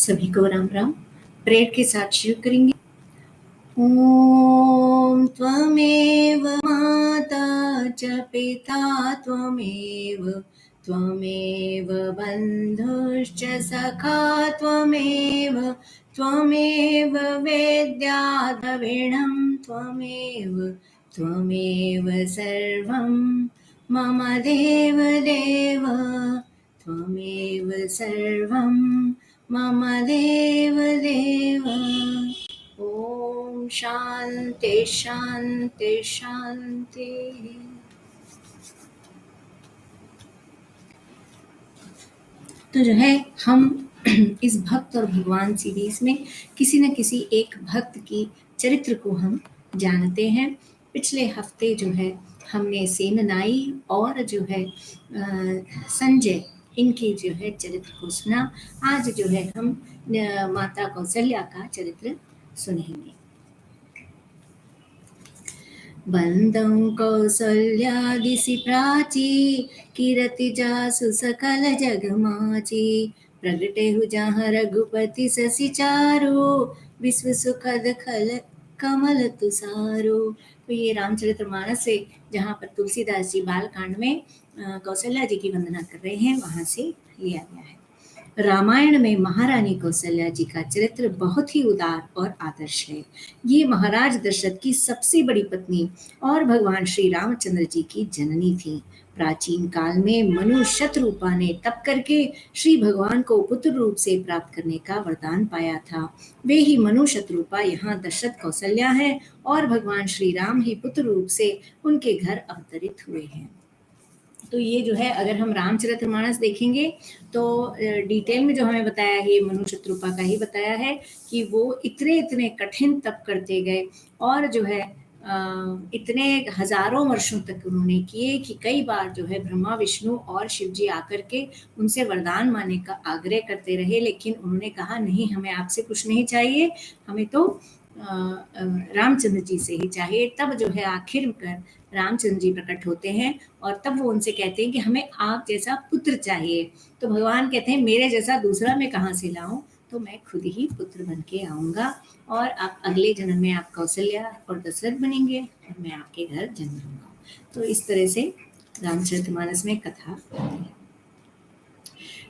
सभी को राम राम। प्रेयर के साथ शुरू करेंगे। ओम त्वमेव माता च पिता त्वमेव त्वमेव बन्धुश्च सखा त्वमेव त्वमेव वेद्या द्रविणं त्वमेव त्वमेव सर्वं मम देवदेव त्वमेव सर्वं मम देवदेव। ओम शांति शांति शांति। तो जो है हम इस भक्त और भगवान सीरीज में किसी न किसी एक भक्त की चरित्र को हम जानते हैं। पिछले हफ्ते जो है हमने सेननाई और जो है संजय इनके जो है चरित्र को सुना। आज जो है हम माता कौशल्या का चरित्र सुनेंगे। बंदं कौसल्यादिसि प्राची कीरति जासु सकल जगमाची प्रगटे जहाँ रघुपति ससि चारो विश्व सुखद खल कमल तुसारो। तो ये रामचरितमानस से जहाँ पर तुलसीदास जी बालकांड में कौशल्या जी की वंदना कर रहे हैं वहां से लिया गया है। रामायण में महारानी कौशल्या जी का चरित्र बहुत ही उदार और आदर्श है। ये महाराज दशरथ की सबसे बड़ी पत्नी और भगवान श्री रामचंद्र जी की जननी थी। प्राचीन काल में मनु शतरूपा ने तप करके श्री भगवान को पुत्र रूप से प्राप्त करने का वरदान पाया था। वे ही मनु शतरूपा यहाँ दशरथ कौशल्या है और भगवान श्री राम ही पुत्र रूप से उनके घर अवतरित हुए हैं। तो ये जो है अगर हम रामचरितमानस देखेंगे तो डिटेल में जो हमें बताया है मनु शतरूपा का ही बताया है कि वो इतने कठिन तप करते गए और जो है इतने हजारों वर्षों तक उन्होंने किए कि कई बार जो है ब्रह्मा विष्णु और शिव जी आकर के उनसे वरदान मांगने का आग्रह करते रहे, लेकिन उन्होंने कहा नहीं, हमें आपसे कुछ नहीं चाहिए, हमें तो रामचंद्र जी से ही चाहिए। तब जो है आखिर कर रामचंद्र जी प्रकट होते हैं और तब वो उनसे कहते हैं कि हमें आप जैसा पुत्र चाहिए। तो भगवान कहते हैं मेरे जैसा दूसरा मैं कहाँ से लाऊं, तो मैं खुद ही पुत्र बन के आऊँगा और आप अगले जन्म में आप कौशल्या और दशरथ बनेंगे और मैं आपके घर जन्म लूँगा। तो इस तरह से रामचरितमानस में कथा है।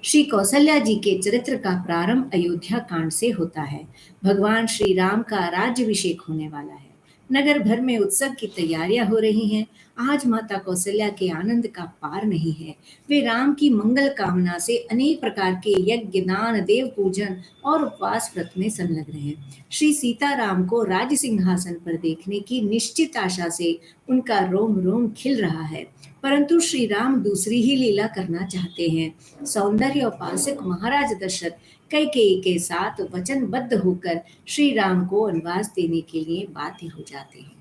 श्री कौशल्या जी के चरित्र का प्रारंभ अयोध्या कांड से होता है। भगवान श्री राम का राज्याभिषेक होने वाला है। नगर भर में उत्सव की तैयारियां हो रही हैं। आज माता कौशल्या के आनंद का पार नहीं है। वे राम की मंगल कामना से अनेक प्रकार के यज्ञ, दान, देव पूजन और उपवास व्रत में संलग्न हैं। श्री सीताराम को राज सिंहासन पर देखने की निश्चित आशा से उनका रोम रोम खिल रहा है, परंतु श्री राम दूसरी ही लीला करना चाहते हैं। सौंदर्य उपासक महाराज दशरथ कैकेयी के साथ वचनबद्ध होकर श्री राम को वनवास देने के लिए बाध्य हो जाते हैं।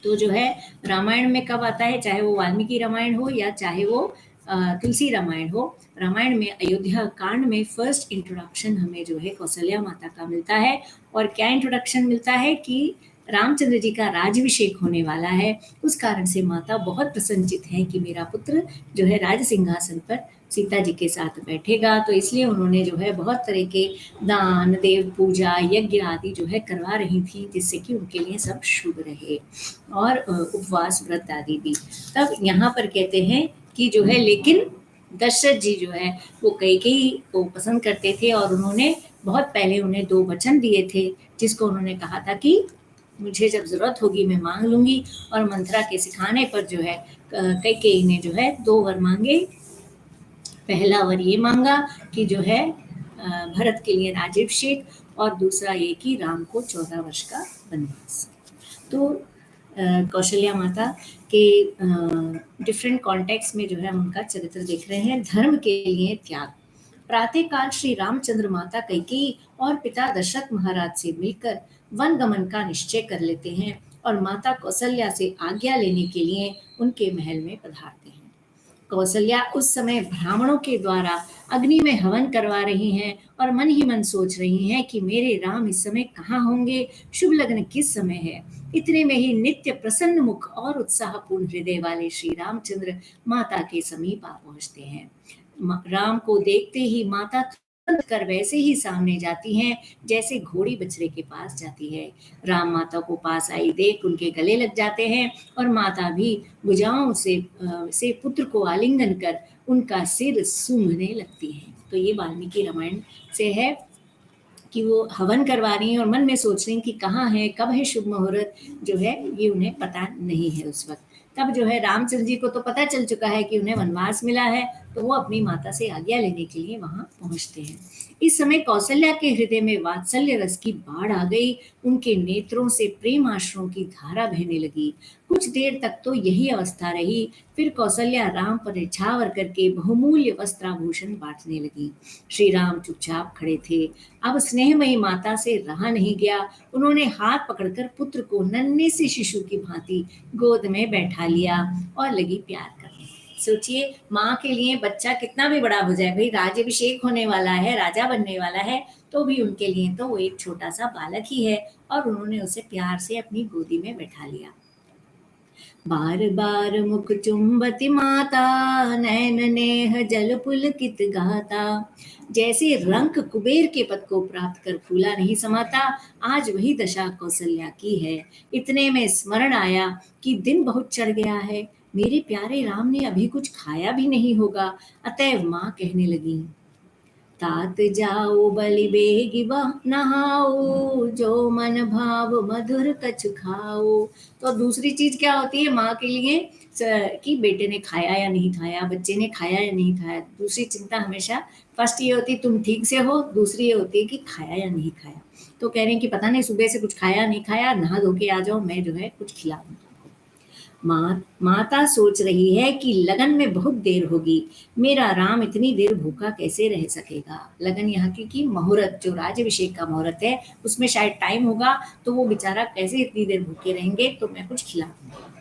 तो जो है रामायण में कब आता है, चाहे वो वाल्मीकि रामायण हो या चाहे वो तुलसी रामायण हो, रामायण में अयोध्या कांड में फर्स्ट इंट्रोडक्शन हमें जो है कौशल्या माता का मिलता है। और क्या इंट्रोडक्शन मिलता है कि रामचंद्र जी का राज्याभिषेक होने वाला है। उस कारण से माता बहुत प्रसन्नचित है कि मेरा पुत्र जो है राज सिंहासन पर सीता जी के साथ बैठेगा। तो इसलिए उन्होंने जो है बहुत तरह के दान, देव पूजा, यज्ञ आदि जो है करवा रही थी, जिससे कि उनके लिए सब शुभ रहे, और उपवास व्रत आदि भी। तब यहाँ पर कहते हैं कि जो है लेकिन दशरथ जी जो है वो कैकेयी को पसंद करते थे और उन्होंने बहुत पहले उन्हें 2 वचन दिए थे, जिसको उन्होंने कहा था कि मुझे जब जरूरत होगी मैं मांग लूंगी। और मंत्रा के सिखाने पर जो है कैकेयी ने जो है 2 वर मांगे। पहला वर ये मांगा कि जो है भरत के लिए राज्याभिषेक, और दूसरा ये कि राम को 14 वर्ष का वनवास। तो कौशल्या माता के डिफरेंट कॉन्टेक्स्ट में जो है हम उनका चरित्र देख रहे हैं। धर्म के लिए त्याग। प्रातःकाल श्री रामचंद्र माता कैकेयी और पिता दशरथ महाराज से मिलकर वन गमन का निश्चय कर लेते हैं और माता कौशल्या से आज्ञा लेने के लिए उनके महल में पधारते हैं। कौशल्या उस समय ब्राह्मणों के द्वारा अग्नि में हवन करवा रही हैं और मन ही मन सोच रही हैं कि मेरे राम इस समय कहाँ होंगे, शुभ लग्न किस समय है। इतने में ही नित्य प्रसन्न मुख और उत्साहपूर्ण हृदय वाले श्री रामचंद्र माता के समीप आ पहुंचते हैं। राम को देखते ही माता कर वैसे ही सामने जाती हैं जैसे घोड़ी बछड़े के पास जाती है। राम माता को पास आई देख उनके गले लग जाते हैं और माता भी भुजाओं से पुत्र को आलिंगन कर उनका सिर सूंघने लगती हैं। तो ये वाल्मीकि रामायण से है कि वो हवन करवा रही हैं और मन में सोच रही हैं कि कहाँ है, कब है शुभ मुहूर्त, जो है ये उन्हें पता नहीं है उस वक्त। तब जो है रामचंद्र जी को तो पता चल चुका है कि उन्हें वनवास मिला है, तो वो अपनी माता से आज्ञा लेने के लिए वहां पहुंचते हैं। इस समय कौशल्या के हृदय में वात्सल्य रस की बाढ़ आ गई। उनके नेत्रों से प्रेम आश्रों की धारा बहने लगी। कुछ देर तक तो यही अवस्था रही। फिर कौशल्या राम पर निछावर करके बहुमूल्य वस्त्राभूषण बांटने लगी। श्री राम चुपचाप खड़े थे। अब स्नेहमयी माता से रहा नहीं गया। उन्होंने हाथ पकड़कर पुत्र को नन्हे से शिशु की भांति गोद में बैठा लिया और लगी प्यार करने। सोचिए, माँ के लिए बच्चा कितना भी बड़ा हो जाए, भाई राज्यभिषेक होने वाला है, राजा बनने वाला है, तो भी उनके लिए तो वो एक छोटा सा बालक ही है और उन्होंने उसे प्यार से अपनी गोदी में बैठा लिया। बार बार मुख चुंबती माता, नैन नेह जल पुलकित गाता। जैसे रंक कुबेर के पद को प्राप्त कर फूला नहीं समाता, आज वही दशा कौशल्या की है। इतने में स्मरण आया कि दिन बहुत चढ़ गया है, मेरे प्यारे राम ने अभी कुछ खाया भी नहीं होगा। अतएव माँ कहने लगी, तात जाओ बलि बेगी वह नहाओ, जो मन भाव मधुर कछु खाओ। तो दूसरी चीज क्या होती है माँ के लिए, कि बेटे ने खाया या नहीं खाया, बच्चे ने खाया या नहीं खाया। दूसरी चिंता हमेशा फर्स्ट ये होती है तुम ठीक से हो, दूसरी ये होती है कि खाया या नहीं खाया। तो कह रहे हैं कि पता नहीं सुबह से कुछ खाया नहीं खाया, नहा धो के आ जाओ, मैं जो है कुछ खिलाऊं। माता सोच रही है कि लगन में बहुत देर होगी, मेरा राम इतनी देर भूखा कैसे रह सकेगा। लगन यहाँ की मुहूर्त, जो राज्यभिषेक का मुहूर्त है, उसमें शायद टाइम होगा, तो वो बेचारा कैसे इतनी देर भूखे रहेंगे, तो मैं कुछ खिला दूंगा।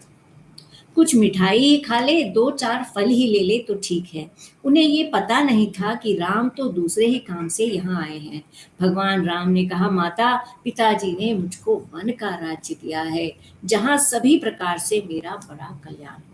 कुछ मिठाई ही खा ले, दो चार फल ही ले ले तो ठीक है। उन्हें ये पता नहीं था कि राम तो दूसरे ही काम से यहाँ आए हैं। भगवान राम ने कहा, माता, पिताजी ने मुझको वन का राज्य दिया है, जहाँ सभी प्रकार से मेरा बड़ा कल्याण होगा।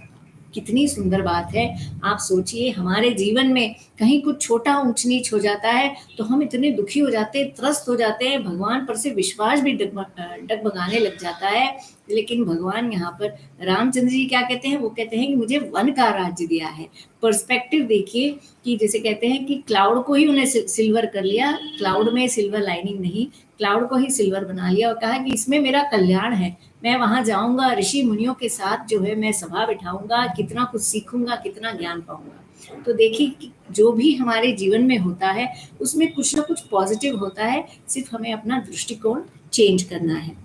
कितनी सुंदर बात है। आप सोचिए, हमारे जीवन में कहीं कुछ छोटा ऊंच नीच हो जाता है तो हम इतने दुखी हो जाते हैं, त्रस्त हो जाते हैं, भगवान पर से विश्वास भी डगमगाने लग जाता है। लेकिन भगवान यहाँ पर रामचंद्र जी क्या कहते हैं, वो कहते हैं कि मुझे वन का राज्य दिया है। पर्सपेक्टिव देखिए, कि जैसे कहते हैं कि क्लाउड को ही उन्हें सिल्वर कर लिया, क्लाउड में सिल्वर लाइनिंग नहीं, क्लाउड को ही सिल्वर बना लिया और कहा कि इसमें मेरा कल्याण है। मैं वहां जाऊंगा, ऋषि मुनियों के साथ जो है मैं सभा बिठाऊंगा, कितना कुछ सीखूंगा, कितना ज्ञान पाऊंगा। तो देखिए कि जो भी हमारे जीवन में होता है उसमें कुछ ना कुछ पॉजिटिव होता है, सिर्फ हमें अपना दृष्टिकोण चेंज करना है।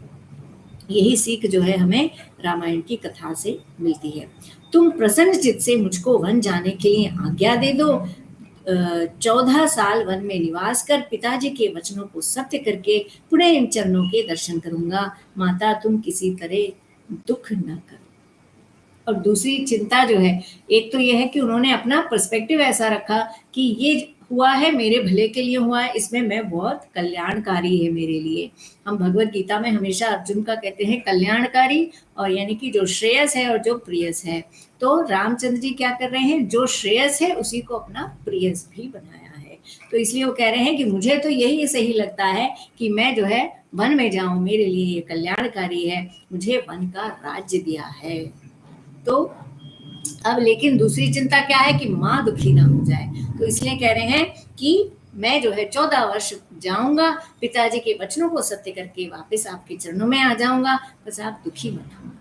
यही सीख जो है हमें रामायण की कथा से मिलती है। तुम प्रसन्न चित्त से मुझको वन जाने के लिए आज्ञा दे दो। 14 साल वन में निवास कर पिताजी के वचनों को सत्य करके पुनः इन चरणों के दर्शन करूंगा। माता, तुम किसी तरह दुख न करो। और दूसरी चिंता जो है, एक तो यह है कि उन्होंने अपना पर्सपेक्टिव ऐसा रखा कि ये हुआ है मेरे भले के लिए हुआ है, इसमें मैं बहुत कल्याणकारी है मेरे लिए। हम भगवत गीता में हमेशा अर्जुन का कहते हैं कल्याणकारी, और यानी कि जो श्रेयस है और जो प्रियस है। तो रामचंद्र जी क्या कर रहे हैं, जो श्रेयस है उसी को अपना प्रियस भी बनाया है। तो इसलिए वो कह रहे हैं कि मुझे तो यही सही लगता है कि मैं जो है वन में जाऊं, मेरे लिए ये कल्याणकारी है, मुझे वन का राज्य दिया है। तो अब लेकिन दूसरी चिंता क्या है कि माँ दुखी ना हो जाए, तो इसलिए कह रहे हैं कि मैं जो है 14 वर्ष जाऊंगा, पिताजी के वचनों को सत्य करके वापस आपके चरणों में आ जाऊंगा, बस आप दुखी मत होना।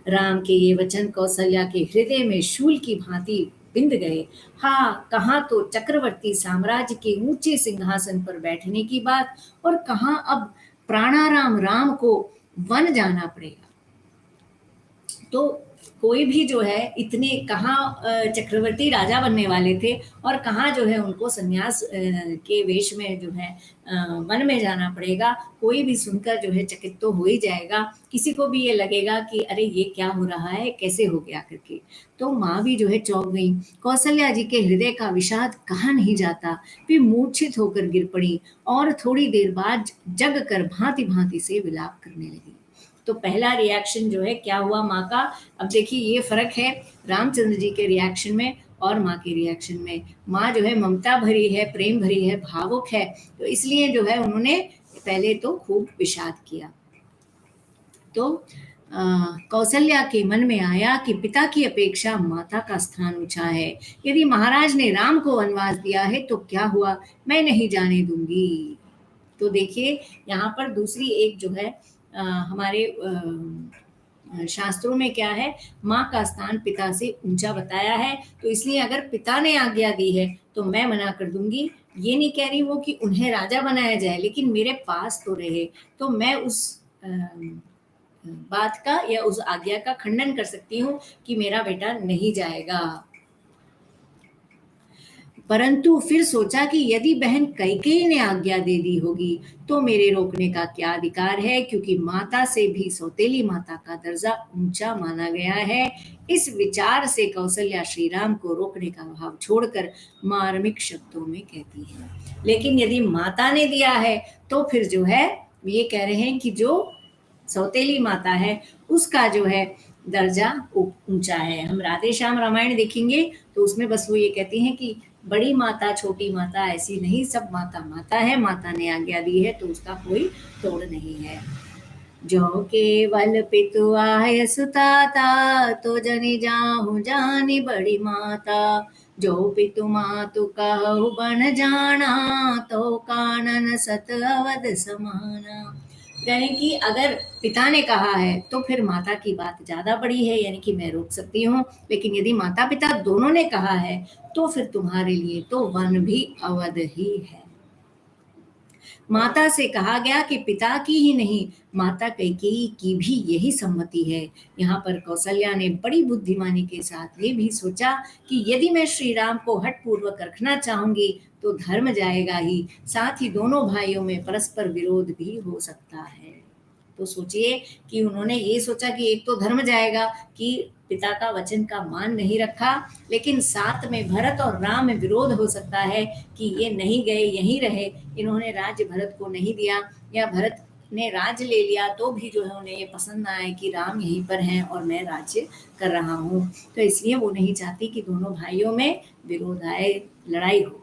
राम के ये वचन कौशल्या के हृदय में शूल की भांति बिंद गए। हाँ, कहाँ तो चक्रवर्ती साम्राज्य के ऊंचे सिंहासन पर बैठने की बात, और कहाँ अब प्राणाराम राम को वन जाना पड़ेगा। तो कोई भी जो है इतने कहाँ चक्रवर्ती राजा बनने वाले थे, और कहाँ जो है उनको सन्यास के वेश में जो है वन में जाना पड़ेगा। कोई भी सुनकर जो है चकित तो हो ही जाएगा, किसी को भी ये लगेगा कि अरे ये क्या हो रहा है, कैसे हो गया करके। तो माँ भी जो है चौंक गई। कौशल्या जी के हृदय का विषाद कहाँ नहीं जाता, वे मूर्छित होकर गिर पड़ी और थोड़ी देर बाद जग कर भांति भांति से विलाप करने लगी। तो पहला रिएक्शन जो है क्या हुआ माँ का, अब देखिए ये फर्क है रामचंद्र जी के रिएक्शन में और माँ के रिएक्शन में माँ जो है ममता भरी है, प्रेम भरी है, भावुक है, तो इसलिए जो है उन्होंने पहले तो खूब विषाद किया। तो कौशल्या के मन में आया कि पिता की अपेक्षा माता का स्थान ऊंचा है। यदि महाराज ने राम को वनवास दिया है तो क्या हुआ, मैं नहीं जाने दूंगी। तो देखिए यहाँ पर दूसरी एक जो है हमारे शास्त्रों में क्या है, माँ का स्थान पिता से ऊंचा बताया है। तो इसलिए अगर पिता ने आज्ञा दी है तो मैं मना कर दूंगी। ये नहीं कह रही वो कि उन्हें राजा बनाया जाए, लेकिन मेरे पास तो रहे, तो मैं उस बात का या उस आज्ञा का खंडन कर सकती हूँ कि मेरा बेटा नहीं जाएगा। परंतु फिर सोचा कि यदि बहन कैकेयी ने आज्ञा दे दी होगी तो मेरे रोकने का क्या अधिकार है, क्योंकि माता से भी सौतेली माता का दर्जा ऊंचा माना गया है। इस विचार से कौशल्या श्री राम को रोकने का भाव छोड़कर मार्मिक शब्दों में कहती है। लेकिन यदि माता ने दिया है तो फिर जो है ये कह रहे हैं कि जो सौतेली माता है उसका जो है दर्जा ऊंचा है। हम राधे श्याम रामायण देखेंगे तो उसमें बस वो ये कहती हैं कि बड़ी माता छोटी माता ऐसी नहीं, सब माता माता है, माता ने आज्ञा दी है तो उसका कोई तोड़ नहीं है। जो केवल पितु आय सुताता तो जनि जाहु जानी बड़ी माता, जो पितु मातु कहु बन जाना तो कानन सत अवध समाना। यानी कि अगर पिता ने कहा है तो फिर माता की बात ज्यादा बड़ी है, यानी कि मैं रोक सकती हूँ। लेकिन यदि माता पिता दोनों ने कहा है तो फिर तुम्हारे लिए तो वन भी अवध ही है। माता से कहा गया कि पिता की ही नहीं माता कैकेयी की भी यही सम्मति है। यहाँ पर कौशल्या ने बड़ी बुद्धिमानी के साथ ये भी सोचा कि यदि मैं श्री राम को हठ पूर्वक रखना चाहूंगी तो धर्म जाएगा ही, साथ ही दोनों भाइयों में परस्पर विरोध भी हो सकता है। तो सोचिए कि उन्होंने ये सोचा कि एक तो धर्म जाएगा कि पिता का वचन का मान नहीं रखा, लेकिन साथ में भरत और राम में विरोध हो सकता है कि ये नहीं गए यहीं रहे, इन्होंने राज्य भरत को नहीं दिया, या भरत ने राज्य ले लिया तो भी जो है उन्हें ये पसंद ना आए कि राम यहीं पर हैं और मैं राज्य कर रहा हूँ। तो इसलिए वो नहीं चाहती कि दोनों भाइयों में विरोध आए, लड़ाई हो।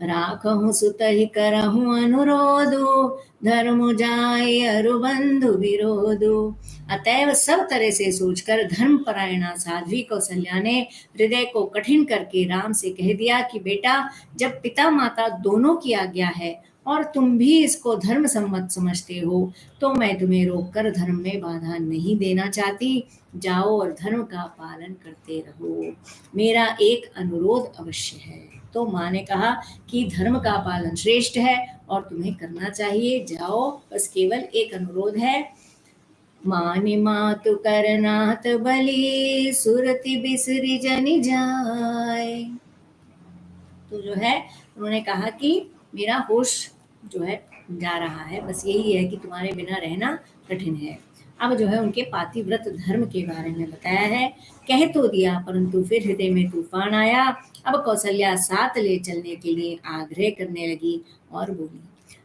राखहु सुतहि करहु अनुरोधो, धर्म जाय अरु बंधु विरोधो। अतएव सब तरह से सोचकर धर्मपरायणा साध्वी कौशल्या ने हृदय को कठिन करके राम से कह दिया कि बेटा, जब पिता माता दोनों की आज्ञा है और तुम भी इसको धर्म सम्मत समझते हो तो मैं तुम्हें रोककर धर्म में बाधा नहीं देना चाहती। जाओ और धर्म का पालन करते रहो, मेरा एक अनुरोध अवश्य है। तो माँ ने कहा कि धर्म का पालन श्रेष्ठ है और तुम्हें करना चाहिए, जाओ, बस केवल एक अनुरोध है। मानि मातु करनाथ बलि, सुरति बिसरी जनि जाय। तो जो है उन्होंने कहा कि मेरा होश जो है जा रहा है, बस यही है कि तुम्हारे बिना रहना कठिन है। अब जो है उनके पातिव्रत धर्म के बारे में बताया है। कह तो दिया परंतु फिर हृदय में तूफान आया। अब कौशल्या साथ ले चलने के लिए आग्रह करने लगी और बोली।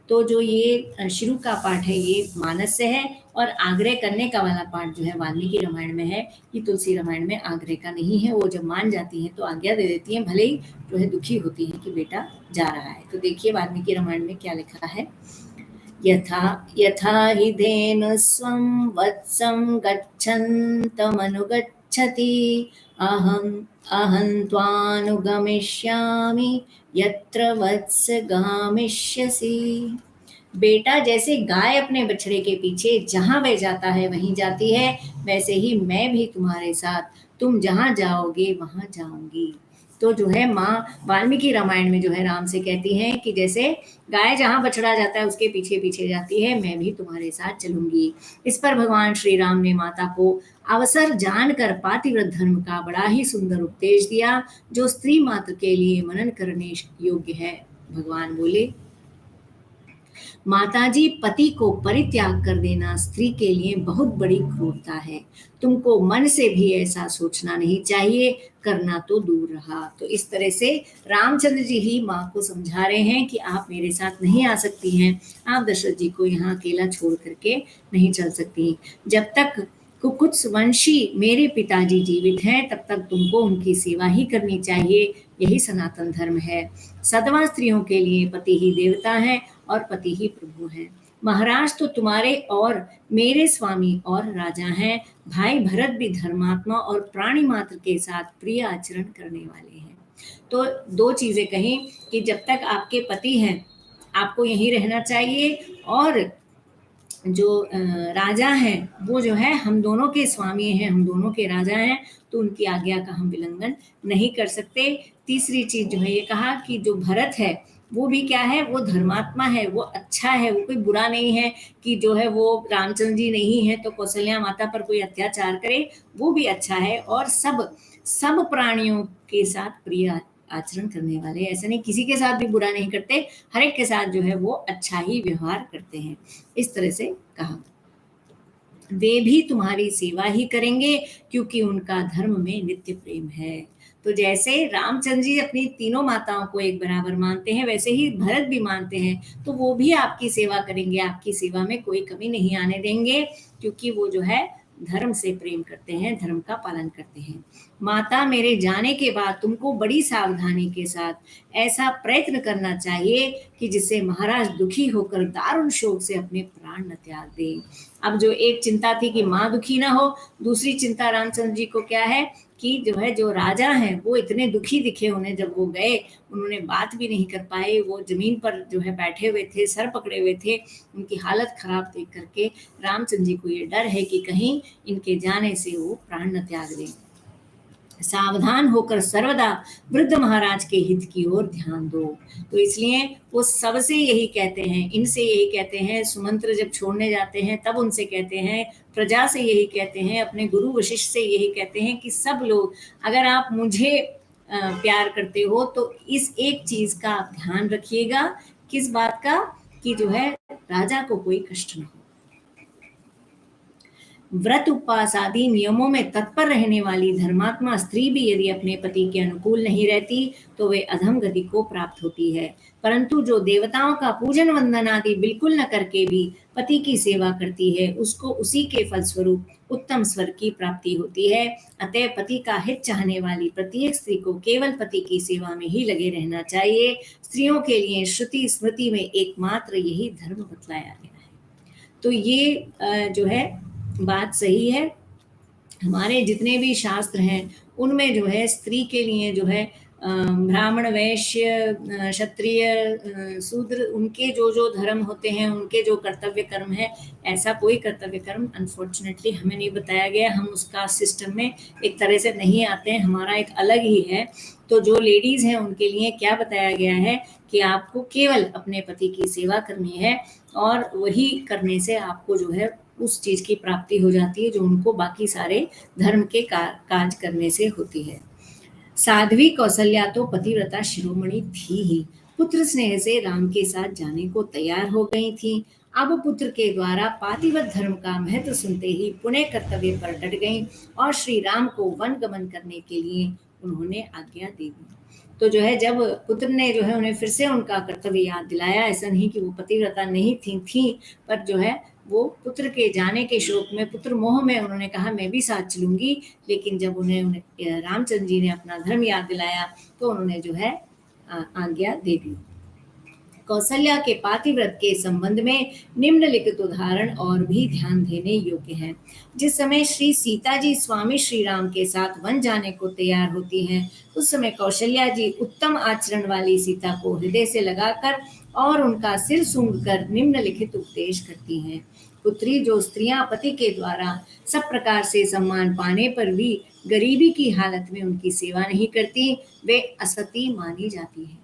तो जो ये शुरू का पाठ है ये मानस से है, और आग्रह करने का वाला पाठ जो है वाल्मीकि रामायण में है। ये तुलसी रामायण में आग्रह का नहीं है। वो जब मान जाती हैं तो आज्ञा दे देती हैं, भले ही जो है दुखी होती है कि बेटा जा रहा है। तो देखिए वाल्मीकि रामायण में क्या लिखा है। यथा यथा हि धेनु स्वं वत्सं गच्छन्तमनुगच्छति, अहं त्वानुगमिष्यामि यत्र वत्स गामिष्यसि। बेटा, जैसे गाय अपने बछड़े के पीछे जहां वह जाता है वहीं जाती है, वैसे ही मैं भी तुम्हारे साथ, तुम जहां जाओगे वहां जाऊंगी। तो जो है माँ वाल्मीकि रामायण में जो है राम से कहती हैं कि जैसे गाय जहां बछड़ा जाता है उसके पीछे पीछे जाती है, मैं भी तुम्हारे साथ चलूंगी। इस पर भगवान श्री राम ने माता को अवसर जानकर पातिव्रत धर्म का बड़ा ही सुंदर उपदेश दिया, जो स्त्री मात्र के लिए मनन करने योग्य है। भगवान बोले, माताजी, पति को परित्याग कर देना स्त्री के लिए बहुत बड़ी क्रूरता है। तुमको मन से भी ऐसा सोचना नहीं चाहिए, करना तो दूर रहा। तो इस तरह से रामचंद्र जी ही माँ को समझा रहे हैं कि आप मेरे साथ नहीं आ सकती हैं, आप दशरथ जी को यहाँ अकेला छोड़ करके नहीं चल सकती। जब तक कुकुत्स वंशी मेरे पिताजी जीवित हैं, तब तक तुमको उनकी सेवा ही करनी चाहिए, यही सनातन धर्म है। सधवा स्त्रियों के लिए पति ही देवता है और पति ही प्रभु है। महाराज तो तुम्हारे और मेरे स्वामी और राजा हैं। भाई भरत भी धर्मात्मा और प्राणी मात्र के साथ प्रिय आचरण करने वाले हैं। तो दो चीजें कहीं कि जब तक आपके पति हैं आपको यहीं रहना चाहिए, और जो राजा हैं वो जो है हम दोनों के स्वामी हैं, हम दोनों के राजा हैं, तो उनकी आज्ञा का हम उल्लंघन नहीं कर सकते। तीसरी चीज जो है ये कहा कि जो भरत है वो भी क्या है, वो धर्मात्मा है, वो अच्छा है, वो कोई बुरा नहीं है कि जो है वो रामचंद्र जी नहीं है तो कौशल्या माता पर कोई अत्याचार करे, वो भी अच्छा है। और सब सब प्राणियों के साथ प्रिय आचरण करने वाले, ऐसा नहीं किसी के साथ भी बुरा नहीं करते, हर एक के साथ जो है वो अच्छा ही व्यवहार करते हैं। इस तरह से कहा। वे भी तुम्हारी सेवा ही करेंगे क्योंकि उनका धर्म में नित्य प्रेम है। तो जैसे रामचंद्र जी अपनी तीनों माताओं को एक बराबर मानते हैं, वैसे ही भरत भी मानते हैं, तो वो भी आपकी सेवा करेंगे, आपकी सेवा में कोई कमी नहीं आने देंगे, क्योंकि वो जो है धर्म से प्रेम करते हैं, धर्म का पालन करते हैं। माता, मेरे जाने के बाद तुमको बड़ी सावधानी के साथ ऐसा प्रयत्न करना चाहिए कि जिससे महाराज दुखी होकर दारुण शोक से अपने प्राण न त्याग दें। अब जो एक चिंता थी कि माँ दुखी ना हो, दूसरी चिंता रामचंद्र जी को क्या है कि जो है जो राजा हैं वो इतने दुखी दिखे उन्हें, जब वो गए उन्होंने बात भी नहीं कर पाए, वो जमीन पर जो है बैठे हुए थे, सर पकड़े हुए थे, उनकी हालत खराब देख करके रामचंद्र जी को ये डर है कि कहीं इनके जाने से वो प्राण न त्याग दें। सावधान होकर सर्वदा वृद्ध महाराज के हित की ओर ध्यान दो। तो इसलिए वो सबसे यही कहते हैं, इनसे यही कहते हैं, सुमंत्र जब छोड़ने जाते हैं तब उनसे कहते हैं, प्रजा से यही कहते हैं, अपने गुरु वशिष्ठ से यही कहते हैं कि सब लोग अगर आप मुझे प्यार करते हो तो इस एक चीज का आप ध्यान रखिएगा। किस बात का? कि जो है राजा को कोई कष्ट न हो। व्रत उपवास आदि नियमों में तत्पर रहने वाली धर्मात्मा स्त्री भी यदि अपने पति के अनुकूल नहीं रहती तो वे अधम गति को प्राप्त होती है। परंतु जो देवताओं का पूजन वंदन आदि बिल्कुल न करके भी पति की सेवा करती है, उसको उसी के फलस्वरूप उत्तम स्वर्ग की प्राप्ति होती है। अतः पति का हित चाहने वाली प्रत्येक स्त्री को केवल पति की सेवा में ही लगे रहना चाहिए। स्त्रियों के लिए श्रुति स्मृति में एकमात्र यही धर्म बतलाया गया है। तो ये जो है बात सही है। हमारे जितने भी शास्त्र हैं उनमें जो है स्त्री के लिए जो है ब्राह्मण, वैश्य, क्षत्रिय, शूद्र, उनके जो जो धर्म होते हैं, उनके जो कर्तव्य कर्म है, ऐसा कोई कर्तव्य कर्म अनफॉर्चुनेटली हमें नहीं बताया गया। हम उसका सिस्टम में एक तरह से नहीं आते हैं, हमारा एक अलग ही है। तो जो लेडीज हैं उनके लिए क्या बताया गया है कि आपको केवल अपने पति की सेवा करनी है, और वही करने से आपको जो है उस चीज की प्राप्ति हो जाती है जो उनको बाकी सारे धर्म के काज करने से होती है। साध्वी कौशल्या तो पतिव्रता शिरोमणि थी ही, पुत्र स्नेह से राम के साथ जाने को तैयार हो गई थी। अब पुत्र के द्वारा पातिव्रत धर्म का महत्व सुनते ही पुण्य कर्तव्य पर डट गईं और श्री राम को वन गमन करने के लिए उन्होंने आज्ञा दे दी। तो जो है जब पुत्र ने जो है उन्हें फिर से उनका कर्तव्य याद दिलाया, ऐसा नहीं कि वो पतिव्रता नहीं थी, पर जो है वो पुत्र के जाने के शोक में, पुत्र मोह में उन्होंने कहा मैं भी साथ चलूंगी। लेकिन जब उन्हें रामचंद्र जी ने अपना धर्म याद दिलाया तो उन्होंने जो है आज्ञा दे दी। कौशल्या के पातिव्रत के संबंध में निम्नलिखित उदाहरण और भी ध्यान देने योग्य हैं। जिस समय श्री सीता जी स्वामी श्री राम के साथ वन जाने को तैयार होती हैं, उस समय कौशल्या जी उत्तम आचरण वाली सीता को हृदय से लगाकर और उनका सिर सूंघकर निम्नलिखित उपदेश करती हैं। पुत्री, जो स्त्रियां पति के द्वारा सब प्रकार से सम्मान पाने पर भी गरीबी की हालत में उनकी सेवा नहीं करती, वे असती मानी जाती हैं।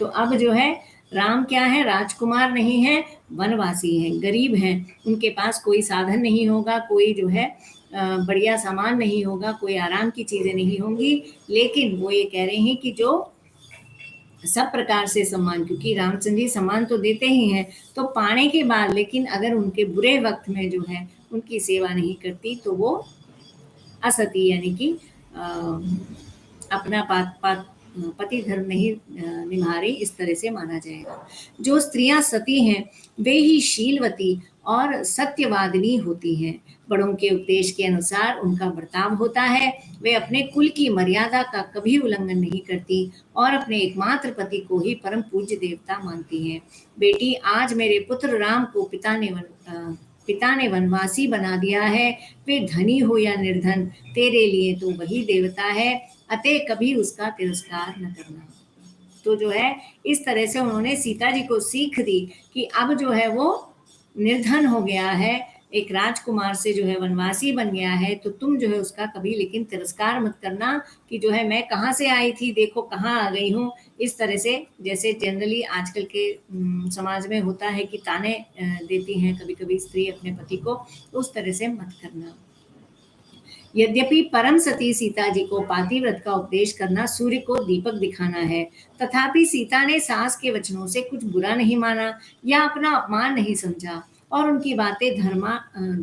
तो अब जो है राम क्या है, राजकुमार नहीं है, वनवासी हैं, गरीब हैं, उनके पास कोई साधन नहीं होगा, कोई जो है बढ़िया सामान नहीं होगा, कोई आराम की चीजें नहीं होंगी, लेकिन वो ये कह रहे हैं कि जो सब प्रकार से सम्मान, क्योंकि रामचंद्र जी सम्मान तो देते ही हैं, तो पाने के बाद लेकिन अगर उनके बुरे वक्त में जो है उनकी सेवा नहीं करती तो वो असती यानी कि अपना पति धर्म नहीं निभा रही, इस तरह से माना जाएगा। जो स्त्रियां सती हैं वे ही शीलवती और सत्यवादिनी होती हैं। बड़ों के उपदेश के अनुसार उनका बर्ताव होता है। वे अपने कुल की मर्यादा का कभी उल्लंघन नहीं करती और अपने एकमात्र पति को ही परम पूज्य देवता मानती हैं। बेटी, आज मेरे पुत्र राम को पिता ने वनवासी बना दिया है। वे धनी हो या निर्धन, तेरे लिए तो वही देवता है, अतः कभी उसका तिरस्कार न करना। तो जो है इस तरह से उन्होंने सीता जी को सीख दी कि अब जो है वो निर्धन हो गया है, एक राजकुमार से जो है वनवासी बन गया है, तो तुम जो है उसका कभी लेकिन तिरस्कार मत करना कि जो है मैं कहाँ से आई थी, देखो कहाँ आ गई हूँ। इस तरह से जैसे जनरली आजकल के समाज में होता है कि ताने देती हैं कभी कभी स्त्री अपने पति को, उस तरह से मत करना। यद्यपि परम सती सीता जी को पातिव्रत का उपदेश करना सूर्य को दीपक दिखाना है, तथापि सीता ने सास के वचनों से कुछ बुरा नहीं माना या अपना अपमान नहीं समझा और उनकी बातें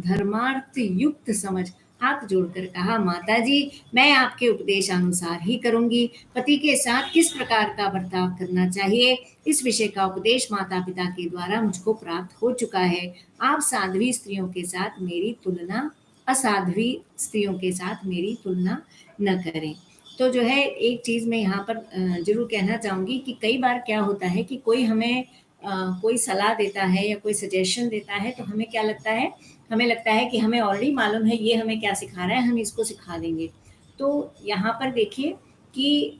धर्मार्थ युक्त समझ हाथ जोड़कर कहा, माता जी, मैं आपके उपदेशानुसार ही करूंगी। पति के साथ किस प्रकार का बर्ताव करना चाहिए, इस विषय का उपदेश माता पिता के द्वारा मुझको प्राप्त हो चुका है। आप साध्वी स्त्रियों के साथ मेरी तुलना असाध्वी स्त्रियों के साथ मेरी तुलना न करें। तो जो है एक चीज़ मैं यहाँ पर ज़रूर कहना चाहूँगी कि कई बार क्या होता है कि कोई हमें कोई सलाह देता है या कोई सजेशन देता है, तो हमें क्या लगता है, हमें लगता है कि हमें ऑलरेडी मालूम है ये हमें क्या सिखा रहा है, हम इसको सिखा देंगे। तो यहाँ पर देखिए कि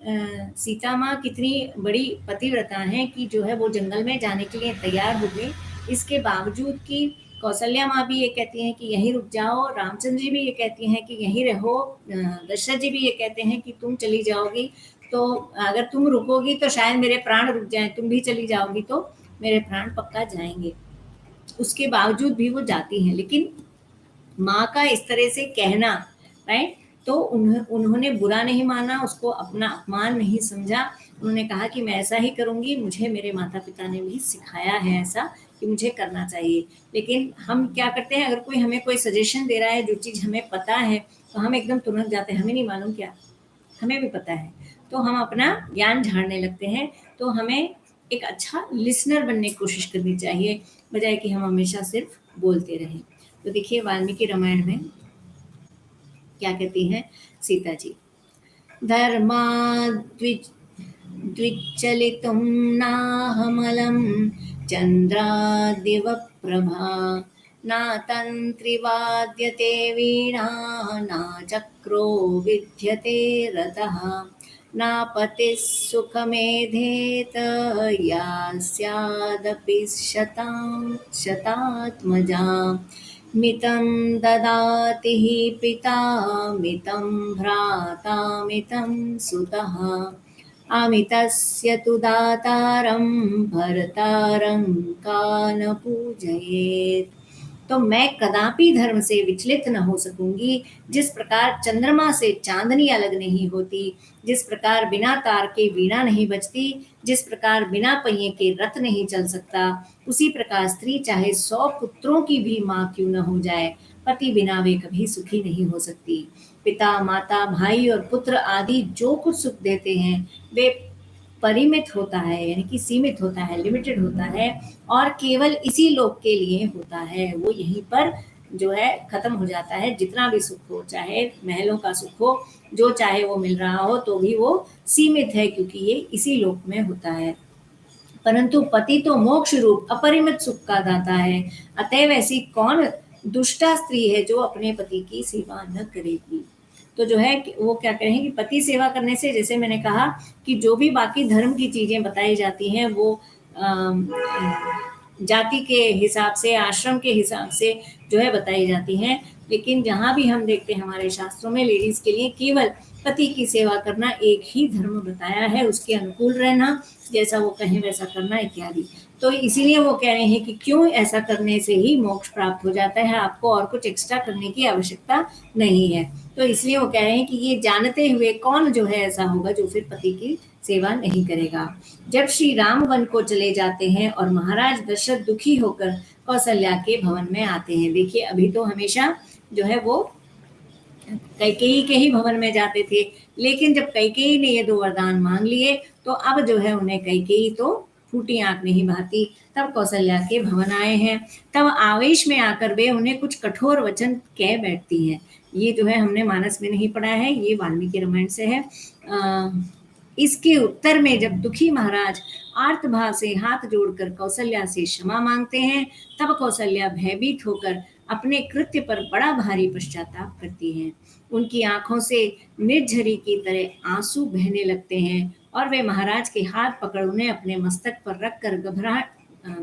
सीता माँ कितनी बड़ी पतिव्रता हैं कि जो है वो जंगल में जाने के लिए तैयार हो गई। इसके बावजूद कि कौशल्या माँ भी ये कहती हैं कि यहीं रुक जाओ, रामचंद्र जी भी ये कहती हैं कि यहीं रहो, दशरथ जी भी ये कहते हैं कि तुम चली जाओगी तो अगर तुम रुकोगी तो शायद मेरे प्राण रुक जाएं, तुम भी चली जाओगी तो मेरे प्राण पक्का जाएंगे। उसके बावजूद भी वो जाती हैं, लेकिन माँ का इस तरह से कहना, राइट, तो उन्होंने बुरा नहीं माना, उसको अपना अपमान नहीं समझा। उन्होंने कहा कि मैं ऐसा ही करूंगी, मुझे मेरे माता पिता ने भी सिखाया है ऐसा कि मुझे करना चाहिए। लेकिन हम क्या करते हैं, अगर कोई हमें कोई सजेशन दे रहा है, जो चीज़ हमें पता है, तो हम एकदम तुरंत जाते हैं, हमें नहीं मालूम क्या, हमें भी पता है, तो हम अपना ज्ञान झाड़ने लगते हैं। तो हमें एक अच्छा लिसनर बनने की कोशिश करनी चाहिए, बजाय कि हम हमेशा सिर्फ बोलते रहें। तो देखिए वाल्मीकि रामायण में क्या कहती हैं सीता जी, धर्मा द्विचलितुं नाहमलं चन्द्रादिव प्रभा नातन्त्रिवाद्यते वीणा न चक्रो विद्यते रथः नापतिः सुखमेधेत या स्यादपि शतात्मजा मितं ददाति हि पिता मितं भ्राता मितं सुतः अमितस्य तु दातारं भर्तारं का न पूजयेत्। तो मैं कदापि धर्म से विचलित न हो सकूंगी। जिस प्रकार चंद्रमा से चांदनी अलग नहीं होती, जिस प्रकार बिना तार के वीणा नहीं बजती, जिस प्रकार बिना पहिए के रथ नहीं चल सकता, उसी प्रकार स्त्री चाहे 100 पुत्रों की भी माँ क्यों न हो जाए, पति बिना वे कभी सुखी नहीं हो सकती। पिता, माता, भाई और पुत्र आदि जो कुछ सुख देते हैं वे परिमित होता है, यानी कि सीमित होता है, लिमिटेड होता है और केवल इसी लोक के लिए होता है। वो यहीं पर जो है खत्म हो जाता है। जितना भी सुख हो, चाहे महलों का सुख हो, जो चाहे वो मिल रहा हो, तो भी वो सीमित है, क्योंकि ये इसी लोक में होता है। परंतु पति तो मोक्ष रूप अपरिमित सुख का दाता है। अतएव ऐसी कौन दुष्टा स्त्री है जो अपने पति की सेवा न करेगी। तो जो है वो क्या करें कि पति सेवा करने से, जैसे मैंने कहा कि जो भी बाकी धर्म की चीजें बताई जाती हैं वो जाति के हिसाब से, आश्रम के हिसाब से जो है बताई जाती हैं, लेकिन जहाँ भी हम देखते हैं हमारे शास्त्रों में लेडीज के लिए केवल पति की सेवा करना एक ही धर्म बताया है, उसके अनुकूल रहना, जैसा वो कहें वैसा करना इत्यादि। तो इसीलिए वो कह रहे हैं कि क्यों ऐसा करने से ही मोक्ष प्राप्त हो जाता है, आपको और कुछ एक्स्ट्रा करने की आवश्यकता नहीं है। तो इसलिए वो कह रहे हैं कि ये जानते हुए कौन जो है ऐसा होगा जो फिर पति की सेवा नहीं करेगा। जब श्री राम वन को चले जाते हैं और महाराज दशरथ दुखी होकर कौशल्या के भवन में आते हैं। देखिए अभी तो हमेशा जो है वो कैकेयी के ही भवन में जाते थे। लेकिन जब कैकेयी ने ये 2 वरदान मांग लिए तो अब जो है उन्हें कैकेयी तो फूटी आंख नहीं भाती। तब कौशल्या के भवन आए हैं। तब आवेश में आकर वे उन्हें कुछ कठोर वचन कह बैठती हैं। ये जो है हमने मानस में नहीं पढ़ा है, ये वाल्मीकि रामायण से है। इसके उत्तर में जब दुखी महाराज आर्त भाव से हाथ जोड़कर कौशल्या से क्षमा मांगते हैं, तब कौशल्या भयभीत होकर अपने कृत्य पर बड़ा भारी पश्चाताप करती हैं। उनकी आंखों से निर्झरी की तरह आंसू बहने लगते हैं और वे महाराज के हाथ पकड़ उन्हें अपने मस्तक पर रखकर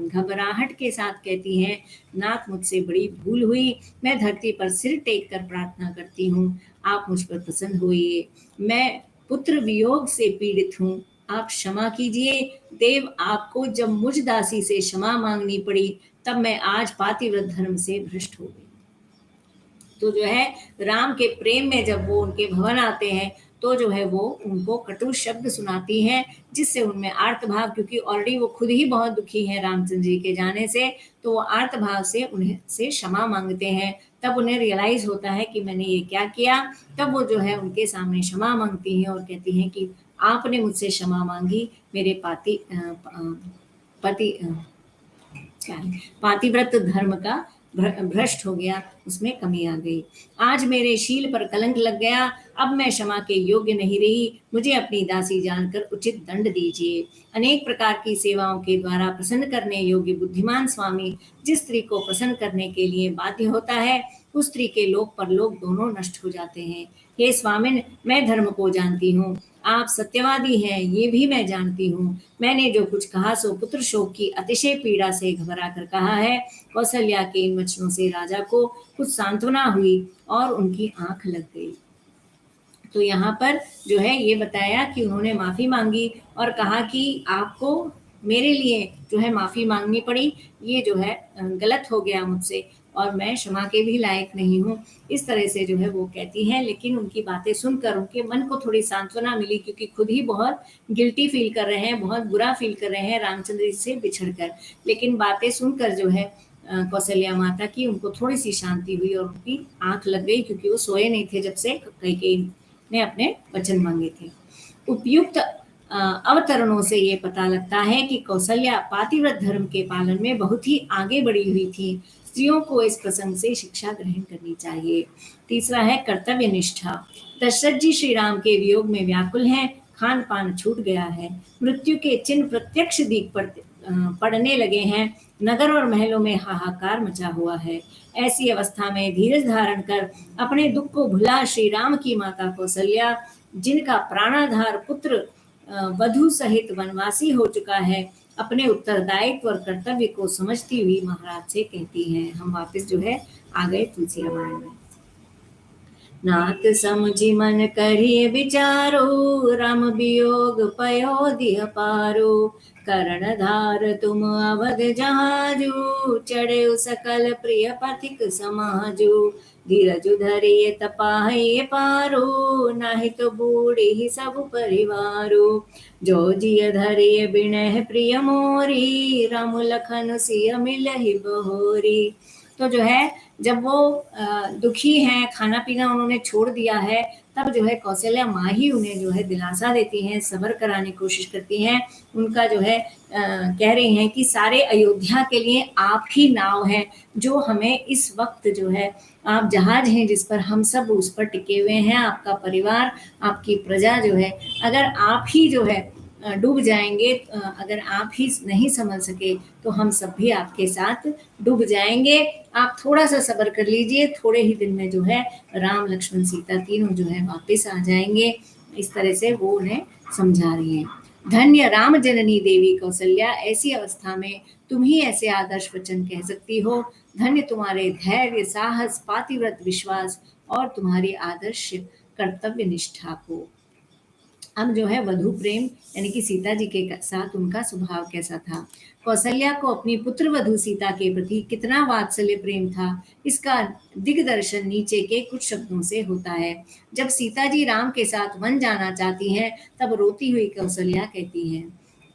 घबराहट के साथ कहती हैं, नाथ मुझसे बड़ी भूल हुई, मैं धरती पर सिर टेक कर प्रार्थना करती हूँ, आप मुझ पर प्रसन्न होइए। मैं पुत्र वियोग से पीड़ित हूँ, आप क्षमा कीजिए। देव, आपको जब मुझ दासी से क्षमा मांगनी पड़ी तब मैं आज पातिव्रत धर्म से भ्रष्ट हो गई। तो जो है राम के प्रेम में जब वो उनके भवन आते हैं तो जो है वो उनको कटु शब्द सुनाती हैं, जिससे उनमें आर्त भाव, क्योंकि ऑलरेडी वो खुद ही बहुत दुखी हैं रामचंद्र जी के जाने से, तो वो आर्त भाव से उन्हें से क्षमा मांगते हैं। तब उन्हें रियलाइज होता है कि मैंने ये क्या किया। तब वो जो है उनके सामने क्षमा मांगती हैं और कहती हैं कि आपने मुझसे क्षमा मांगी, मेरे पति क्या है, पातिव्रत धर्म का भ्रष्ट हो गया, उसमें कमी आ गई। आज मेरे शील पर कलंक लग गया, अब मैं क्षमा के योग्य नहीं रही, मुझे अपनी दासी जानकर उचित दंड दीजिए। अनेक प्रकार की सेवाओं के द्वारा प्रसन्न करने योग्य बुद्धिमान स्वामी जिस स्त्री को प्रसन्न करने के लिए बाध्य होता है, उस स्त्री के लोक परलोक दोनों नष्ट हो जाते हैं। हे स्वामिन, मैं धर्म को जानती हूँ, आप सत्यवादी हैं, ये भी मैं जानती हूँ। मैंने जो कुछ कहा सो पुत्र शोक की अतिशय पीड़ा से घबरा कर कहा है। कौशल्या के इन वचनों से राजा को कुछ सांत्वना हुई और उनकी आंख लग गई। तो यहाँ पर जो है ये बताया कि उन्होंने माफ़ी मांगी और कहा कि आपको मेरे लिए जो है माफ़ी मांगनी पड़ी, ये जो है गलत हो गया मुझसे और मैं क्षमा के भी लायक नहीं हूँ। इस तरह से जो है वो कहती हैं, लेकिन उनकी बातें सुनकर उनके मन को थोड़ी सांत्वना मिली, क्योंकि खुद ही बहुत गिल्टी फील कर रहे हैं, बहुत बुरा फील कर रहे हैं रामचंद्र जी से बिछड़ कर। लेकिन बातें सुनकर जो है कौशल्या माता की उनको थोड़ी सी शांति हुई और उनकी आंख लग गई, क्योंकि वो सोए नहीं थे जब से कैकेयी ने अपने वचन मांगे थे। उपयुक्त अवतरणों से ये पता लगता है कि कौशल्या पातिव्रत धर्म के पालन में बहुत ही आगे बढ़ी हुई थी। स्त्रियों को इस प्रसंग से शिक्षा ग्रहण करनी चाहिए। तीसरा है कर्तव्य निष्ठा। दशरथ जी श्री राम के वियोग में व्याकुल हैं, खान पान छूट गया है, मृत्यु के चिन्ह प्रत्यक्ष दिख पड़ने लगे हैं, नगर और महलों में हाहाकार मचा हुआ है। ऐसी अवस्था में धीरज धारण कर अपने दुख को भुला श्री राम की माता कौशल्या, जिनका प्राणाधार पुत्र वधु सहित वनवासी हो चुका है, अपने उत्तरदायित्व और कर्तव्य को समझती हुई महाराज से कहती हैं। हम वापस जो है आ गए तुलसी रामायण में। नाथ समझी मन करिए विचारो, राम वियोग पयोधिय पारो, करण धार तुम अवध जहाजू, चढ़े सकल प्रिय पथिक समाजू, धीरज धरिए तपाहिए पारो, नाही तो बूढ़ी ही सब परिवारो, जो जिय धरिए बिनह प्रिय मोरी, राम लखन सिय मिलहि बहोरी। तो जो है जब वो दुखी हैं, खाना पीना उन्होंने छोड़ दिया है, तब जो है कौशल्या माँ ही उन्हें जो है दिलासा देती हैं, सब्र कराने की कोशिश करती हैं। उनका जो है कह रही हैं कि सारे अयोध्या के लिए आप ही नाव हैं, जो हमें इस वक्त जो है आप जहाज हैं जिस पर हम सब उस पर टिके हुए हैं, आपका परिवार, आपकी प्रजा जो है, अगर आप ही जो है डूब जाएंगे, अगर आप ही नहीं संभल सके तो हम सब भी आपके साथ डूब जाएंगे। आप थोड़ा सा सब्र कर लीजिए, थोड़े ही दिन में जो है राम लक्ष्मण सीता तीनों जो है वापस आ जाएंगे। इस तरह से वो उन्हें समझा रही हैं। धन्य राम जननी देवी कौशल्या, ऐसी अवस्था में तुम ही ऐसे आदर्श वचन कह सकती हो। धन्य तुम्हारे धैर्य, साहस, पातिव्रत विश्वास और तुम्हारी आदर्श कर्तव्य निष्ठा को। अब जो है वधु प्रेम यानी कि सीता जी के साथ उनका स्वभाव कैसा था। कौशल्या को अपनी पुत्र वधु सीता के प्रति कितना वात्सल्य प्रेम था, इसका दिग्दर्शन नीचे के कुछ शब्दों से होता है। जब सीता जी राम के साथ वन जाना चाहती हैं, तब रोती हुई कौशल्या कहती हैं,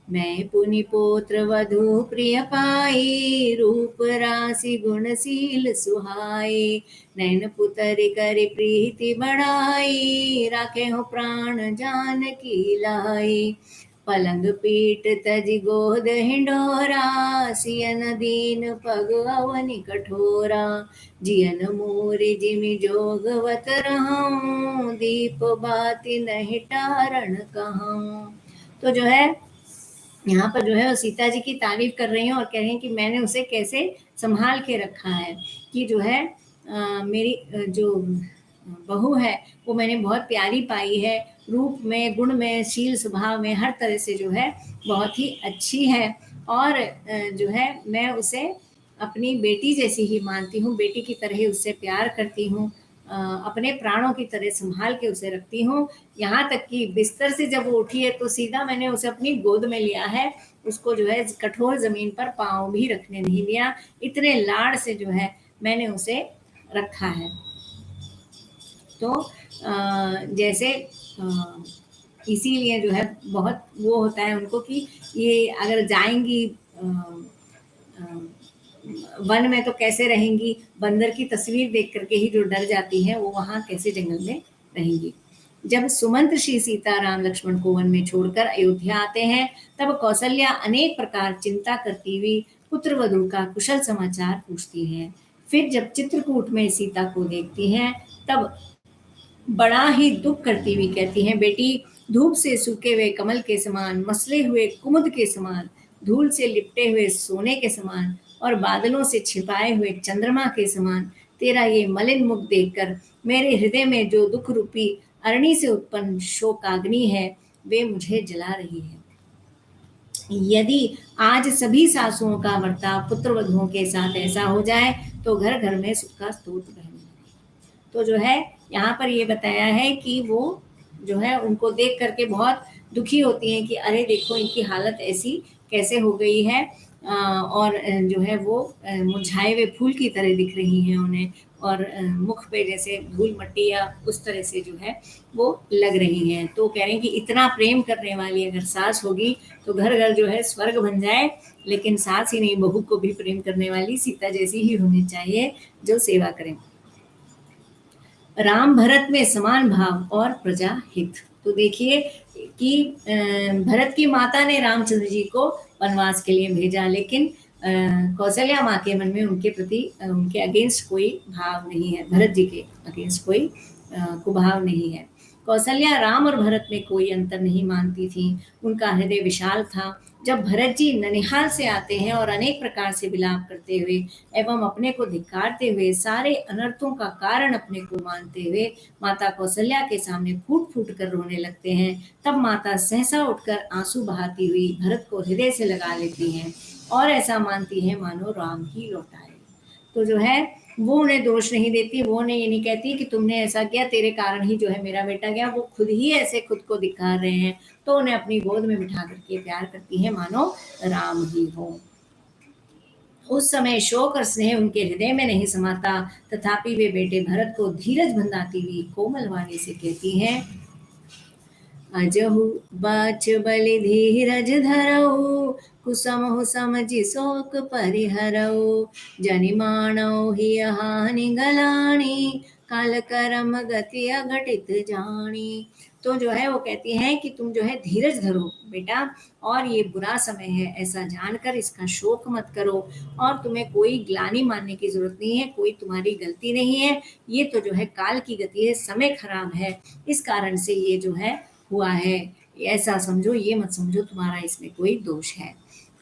मैं पुनि पोत्र वधु प्रिय पाई, रूप राशि गुणशील सुहाई। नैन पुतरि करि प्रीति बढ़ाई, राखे हो प्राण जानकी लाई। पलंग पीट तज गोद हिंडोरा, सियन दीन पग अवनि कठोरा। जियन मोरि जिमि जोगवत रहूं, दीप बाती नहीं टारण कहूं। तो जो है यहाँ पर जो है वो सीता जी की तारीफ कर रही हैं और कह रही हैं कि मैंने उसे कैसे संभाल के रखा है, कि जो है मेरी जो बहू है वो मैंने बहुत प्यारी पाई है, रूप में, गुण में, शील स्वभाव में, हर तरह से जो है बहुत ही अच्छी है। और जो है मैं उसे अपनी बेटी जैसी ही मानती हूँ, बेटी की तरह ही उससे प्यार करती हूँ, अपने प्राणों की तरह संभाल के उसे रखती हूँ। यहाँ तक कि बिस्तर से जब वो उठी है तो सीधा मैंने उसे अपनी गोद में लिया है, उसको जो है कठोर जमीन पर पाँव भी रखने नहीं दिया, इतने लाड़ से जो है मैंने उसे रखा है। तो जैसे इसीलिए जो है बहुत वो होता है उनको कि ये अगर जाएंगी वन में तो कैसे रहेंगी, बंदर की तस्वीर देख करके ही जो डर जाती हैं वो वहां कैसे जंगल में रहेंगी। जब सुमंत्र श्री सीता राम लक्ष्मण को वन में छोड़कर अयोध्या आते हैं, तब कौशल्या अनेक प्रकार चिंता करती हुई पुत्र वधू का कुशल समाचार पूछती है। फिर जब चित्रकूट में सीता को देखती हैं, तब बड़ा ही दुख करती हुई कहती हैं, बेटी, धूप से सूखे हुए कमल के समान, मसले हुए कुमुद के समान, धूल से लिपटे हुए सोने के समान और बादलों से छिपाए हुए चंद्रमा के समान तेरा ये मलिन मुख देखकर मेरे हृदय में जो दुख रूपी अरणि से उत्पन्न शोकाग्नि है, वे मुझे जला रही है। यदि आज सभी सासुओं का बर्ताव पुत्र वधुओं के साथ ऐसा हो जाए तो घर घर में सुख का स्तोत्र बहने लगे। तो जो है यहाँ पर ये बताया है कि वो जो है उनको देख करके बहुत दुखी होती हैं कि अरे देखो इनकी हालत ऐसी कैसे हो गई है, और जो है वो मुरझाए हुए फूल की तरह दिख रही हैं उन्हें, और मुख पे जैसे धूल मट्टी या उस तरह से जो है वो लग रही हैं। तो कह रहे हैं कि इतना प्रेम करने वाली अगर सास होगी तो घर घर जो है स्वर्ग बन जाए, लेकिन सास ही नहीं, बहू को भी प्रेम करने वाली सीता जैसी ही होनी चाहिए जो सेवा करें। राम भरत में समान भाव और प्रजा हित। तो देखिए कि भरत की माता ने रामचंद्र जी को वनवास के लिए भेजा, लेकिन कौशल्या माँ के मन में उनके प्रति उनके अगेंस्ट कोई भाव नहीं है, भरत जी के अगेंस्ट कोई कुभाव नहीं है। कौशल्या राम और भरत में कोई अंतर नहीं मानती थी, उनका हृदय विशाल था। जब भरत जी ननिहाल से आते हैं और अनेक प्रकार से विलाप करते हुए एवं अपने को धिक्कारते हुए, सारे अनर्थों का कारण अपने को मानते हुए माता कौशल्या के सामने फूट फूट कर रोने लगते हैं, तब माता सहसा उठकर आंसू बहाती हुई भरत को हृदय से लगा लेती हैं और ऐसा मानती है मानो राम ही लौट आए। तो जो है वो उन्हें दोष नहीं देती, वो उन्हें ये नहीं कहती कि तुमने ऐसा किया, तेरे कारण ही जो है मेरा बेटा गया, वो खुद ही ऐसे खुद को दिखा रहे हैं। तो उन्हें अपनी गोद में बिठा करके प्यार करती है मानो राम ही हो। उस समय शोक और स्नेह उनके हृदय में नहीं समाता, तथापि वे बेटे भरत को धीरज बंधाती हुई कोमल वाणी से कहती हैं, अजहु बाच बलि धीरज धरऊ, कुसमहु समझि शोक परिहरऊ, जनि मानऊ ही हानि गलानी, काल करम गति अघटित जानी। तो जो है वो कहती हैं कि तुम जो है धीरज धरो बेटा, और ये बुरा समय है ऐसा जानकर इसका शोक मत करो, और तुम्हें कोई ग्लानि मानने की जरूरत नहीं है, कोई तुम्हारी गलती नहीं है, ये तो जो है काल की गति है, समय खराब है, इस कारण से ये जो है हुआ है, ऐसा समझो, ये मत समझो तुम्हारा इसमें कोई दोष है।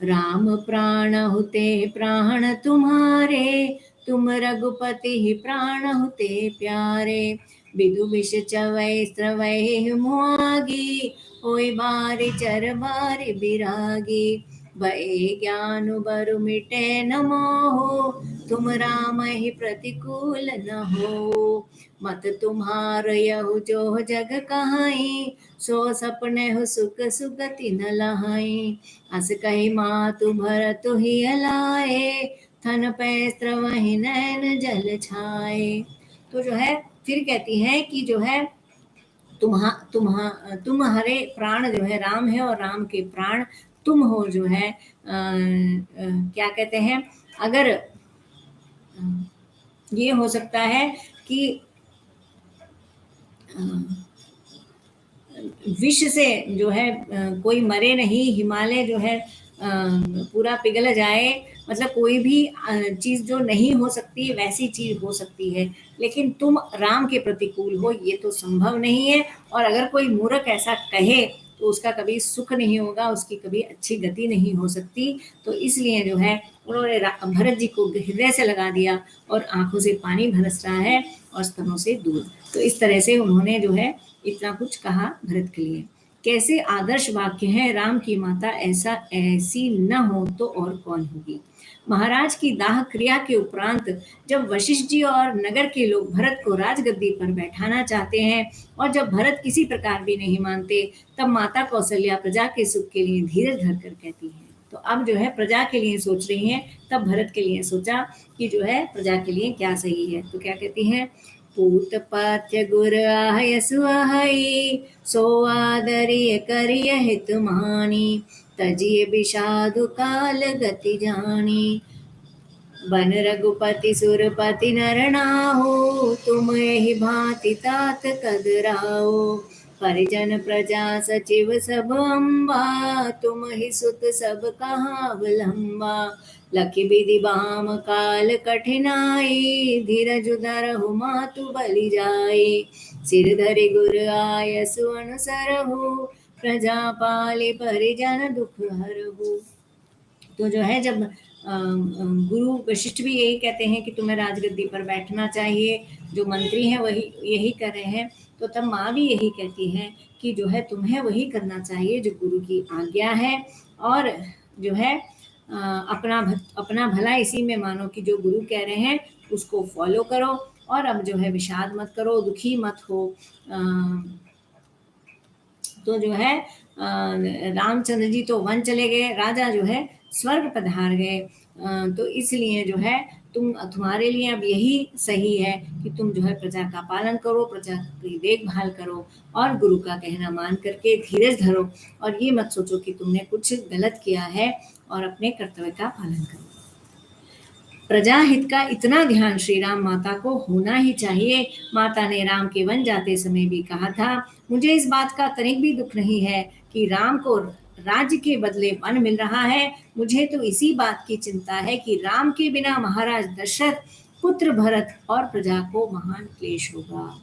राम प्राण होते प्राण तुम्हारे, तुम रघुपति ही प्राण होते प्यारे, विदु विष चवै स्रवै मुआगी, होय बारि चर बारि बिरागी, भय ज्ञान बरु मिटे न मोह, तुम राम ही प्रतिकूल न हो, मत तुम्हार यहु जो जग कहाई, सो सपने हो सुख सुगति न लहाई, अस कही मातु भरत ही अलाए, थन पैस्त्र वही नैन जल छाए। तो जो है फिर कहती हैं कि जो है तुम्हारे प्राण जो है राम है और राम के प्राण तुम हो जो है क्या कहते हैं, अगर ये हो सकता है कि विष से जो है कोई मरे नहीं, हिमालय जो है पूरा पिघल जाए, मतलब कोई भी चीज़ जो नहीं हो सकती वैसी चीज़ हो सकती है, लेकिन तुम राम के प्रतिकूल हो ये तो संभव नहीं है। और अगर कोई मूर्ख ऐसा कहे तो उसका कभी सुख नहीं होगा, उसकी कभी अच्छी गति नहीं हो सकती। तो इसलिए जो है उन्होंने भरत जी को हृदय से लगा दिया और आंखों से पानी बरस रहा है और स्तनों से दूध। तो इस तरह से उन्होंने जो है इतना कुछ कहा भरत के लिए। कैसे आदर्श वाक्य है, राम की माता ऐसा ऐसी न हो तो और कौन होगी। महाराज की दाह क्रिया के उपरांत जब वशिष्ठ जी और नगर के लोग भरत को राजगद्दी पर बैठाना चाहते हैं और जब भरत किसी प्रकार भी नहीं मानते, तब माता कौशल्या प्रजा के सुख के लिए धीरज धरकर कहती है। तो अब जो है प्रजा के लिए सोच रही हैं, तब भरत के लिए सोचा कि जो है प्रजा के लिए क्या सही है। तो क्या कहती हैं, पूत पाथ्य गुर आहय सुहई, सो आदरिय करिय हित मानी, तजिय विषादु काल गति जानी। बन रघुपति सुरपति नरनाहो, तुम यही भांति तात कदराओ। परिजन प्रजा सचिव सब अम्बा, तुम ही सुत सब कहा अवलंबा। लखि विधि बाम काल कठिनाई, धीरज धरहु मातु बलि जाई। सिर धरि गुर आयसु अनुसरहु, प्रजा पाले परिजन दुख हरहु। तो जो है जब गुरु वशिष्ठ भी यही कहते हैं कि तुम्हें राजगद्दी पर बैठना चाहिए, जो मंत्री हैं वही यही कर रहे हैं, तो तब माँ भी यही कहती है कि जो है तुम्हें वही करना चाहिए जो गुरु की आज्ञा है, और जो है अपना भला इसी में मानो कि जो गुरु कह रहे हैं उसको फॉलो करो, और अब जो है विषाद मत करो, दुखी मत हो। तो जो है रामचंद्र जी तो वन चले गए, राजा जो है स्वर्ग पधार गए। तो इसलिए जो है तुम्हारे लिए अब यही सही है कि तुम जो है प्रजा का पालन करो, प्रजा की देखभाल करो, और गुरु का कहना मान करके धीरज धरो, और ये मत सोचो कि तुमने कुछ गलत किया है, और अपने कर्तव्य का पालन करो। प्रजा हित का इतना ध्यान श्री राम माता को होना ही चाहिए। माता ने राम के वन जाते समय भी कहा था, मुझे इस बात का तनिक भी दुख नहीं है कि राम को राज्य के बदले वन मिल रहा है। मुझे तो इसी बात की चिंता है कि राम के बिना महाराज दशरथ, पुत्र भरत और प्रजा को महान क्लेश होगा।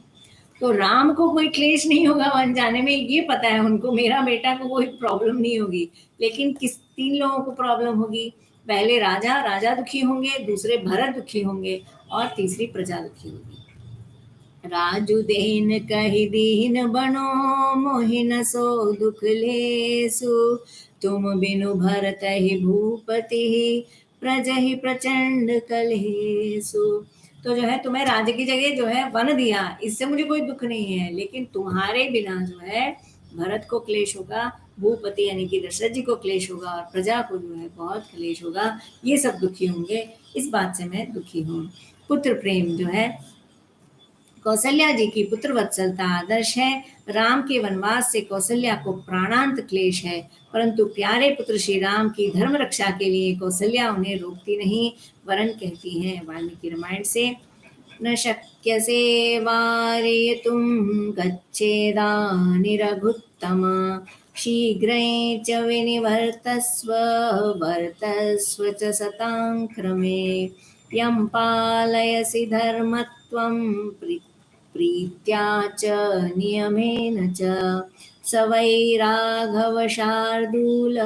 तो राम को कोई क्लेश नहीं होगा वन जाने में, ये पता है उनको, मेरा बेटा को कोई प्रॉब्लम नहीं होगी। लेकिन किस 3 लोगों को प्रॉब्लम होगी, पहले राजा दुखी होंगे, दूसरे भरत दुखी होंगे, और तीसरी प्रजा दुखी होगी। राजु देन कहि दीन बनो, मोहिन सो दुख लेसु। तुम बिनु भरत ही भूपति, प्रजहि प्रचंड कलेसु। तो जो है तुम्हें राज्य की जगह जो है वन दिया, इससे मुझे कोई दुख नहीं है, लेकिन तुम्हारे बिना जो है भरत को क्लेश होगा, भूपति यानी कि दशरथ जी को क्लेश होगा, और प्रजा को जो है बहुत क्लेश होगा, ये सब दुखी होंगे, इस बात से मैं दुखी हूँ। पुत्र प्रेम जो है, कौशल्या जी की पुत्र वत्सलता आदर्श है। राम के वनवास से कौशल्या को प्राणांत क्लेश है, परंतु प्यारे पुत्र श्री राम की धर्म रक्षा के लिए कौशल्या उन्हें रोकती नहीं, वरन कहती हैं वाल्मीकि रामायण से, न शक्य से वारयितुं गच्छेदानि रघुत्तम, शीघ्रं च विनिवर्तस्व वर्तस्व च सतां क्रमे। यं पालयसि धर्मत्वं प्रीत्या च नियमेन च, स वै राघव शार्दूल